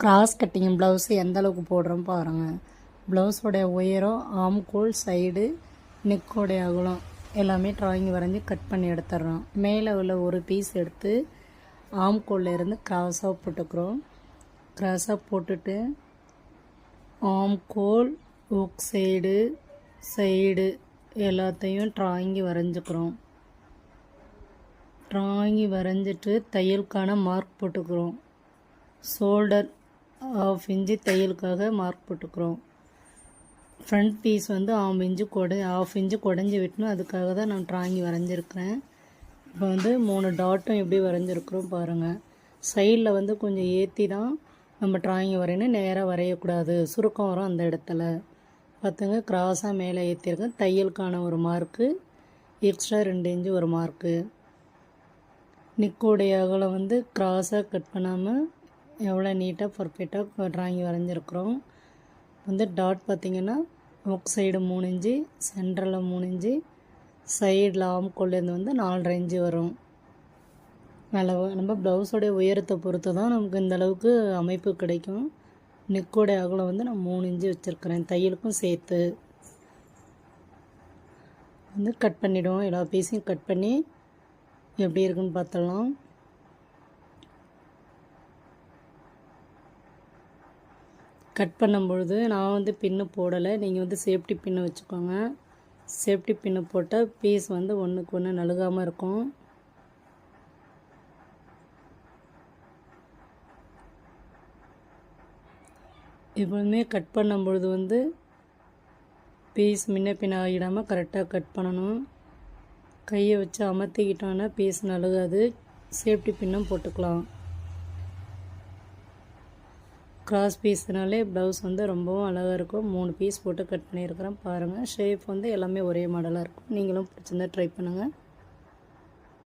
Cross cutting blouse எந்த அளவுக்கு போடுறோம் பாருங்கள். ப்ளவுஸோடைய உயரம், ஆம்கோல், சைடு, நெக்கோடைய அகலம் எல்லாமே ட்ராயிங் வரைஞ்சி கட் பண்ணி எடுத்துடுறோம். மேலே உள்ள ஒரு பீஸ் எடுத்து ஆம்கோலில் இருந்து கிராஸாக போட்டுக்கிறோம். கிராஸாக போட்டுட்டு ஆம்கோல், ஒக் சைடு, சைடு எல்லாத்தையும் ட்ராயிங்கி வரைஞ்சிக்கிறோம். ட்ராயிங்கி வரைஞ்சிட்டு தையலுக்கான மார்க் போட்டுக்கிறோம். ஷோல்டர் 1/2 இன்ச்சு தையலுக்காக மார்க் போட்டுக்கிறோம். ஃப்ரண்ட் பீஸ் வந்து 1/2 இன்ச்சு குடஞ்சி விட்டணும். அதுக்காக தான் நான் ட்ராயிங்கி வரைஞ்சிருக்கிறேன். இப்போ வந்து 3 டாட்டும் எப்படி வரைஞ்சிருக்கிறோம் பாருங்கள். சைடில் வந்து கொஞ்சம் ஏற்றி தான் நம்ம ட்ராயிங்கி வரையணும். நேராக வரையக்கூடாது, சுருக்கம் வரும் அந்த இடத்துல. பார்த்துங்க, கிராஸாக மேலே ஏற்றிருக்கேன். தையலுக்கான ஒரு மார்க்கு, எக்ஸ்ட்ரா 2 இன்ச்சு ஒரு மார்க்கு. நெக்கோடைய அகலம் வந்து கிராஸாக கட் பண்ணாமல் எவ்வளோ நீட்டாக பர்ஃபெக்டாக ட்ராயிங் வரைஞ்சிருக்கிறோம். வந்து டாட் பார்த்திங்கன்னா ஒக் சைடு 3 இன்ச்சு, சென்டரில் 3 இன்ச்சு, சைடில் ஆம்கோல்லேருந்து வந்து 4.5 இன்ச்சு வரும். அளவு நம்ம ப்ளவுஸோடைய உயரத்தை பொறுத்து தான் நமக்கு இந்த அளவுக்கு அமைப்பு கிடைக்கும். நெக்கோடைய அகலம் வந்து நான் 3 இன்ச்சு வச்சுருக்கிறேன், தையலுக்கும் சேர்த்து. வந்து கட் பண்ணிவிடுவோம். எல்லா பீஸையும் கட் பண்ணி எப்படி இருக்குன்னு பார்த்துடலாம். கட் பண்ணும்பொழுது நான் வந்து பின்னு போடலை. நீங்கள் வந்து சேஃப்டி பின்னு வச்சுக்கோங்க. சேஃப்டி பின்னு போட்டால் பீஸ் வந்து ஒன்றுக்கு ஒன்று நழுகாமல் இருக்கும். எப்போதுமே கட் பண்ணும்பொழுது வந்து பீஸ் முன்ன பின்ன ஆகிடாமல் கரெக்டாக கட் பண்ணணும். கையை வச்சு அமர்த்திக்கிட்டோன்னா பீஸ் நழுகாது. சேஃப்டி பின்னும் போட்டுக்கலாம். கிராஸ் பீஸ்னாலே ப்ளவுஸ் வந்து ரொம்பவும் அழகாக இருக்கும். 3 பீஸ் போட்டு கட் பண்ணியிருக்கிறேன் பாருங்கள். ஷேப் வந்து எல்லாமே ஒரே மாடலாக இருக்கும். நீங்களும் பிடிச்சிருந்தா ட்ரை பண்ணுங்கள்.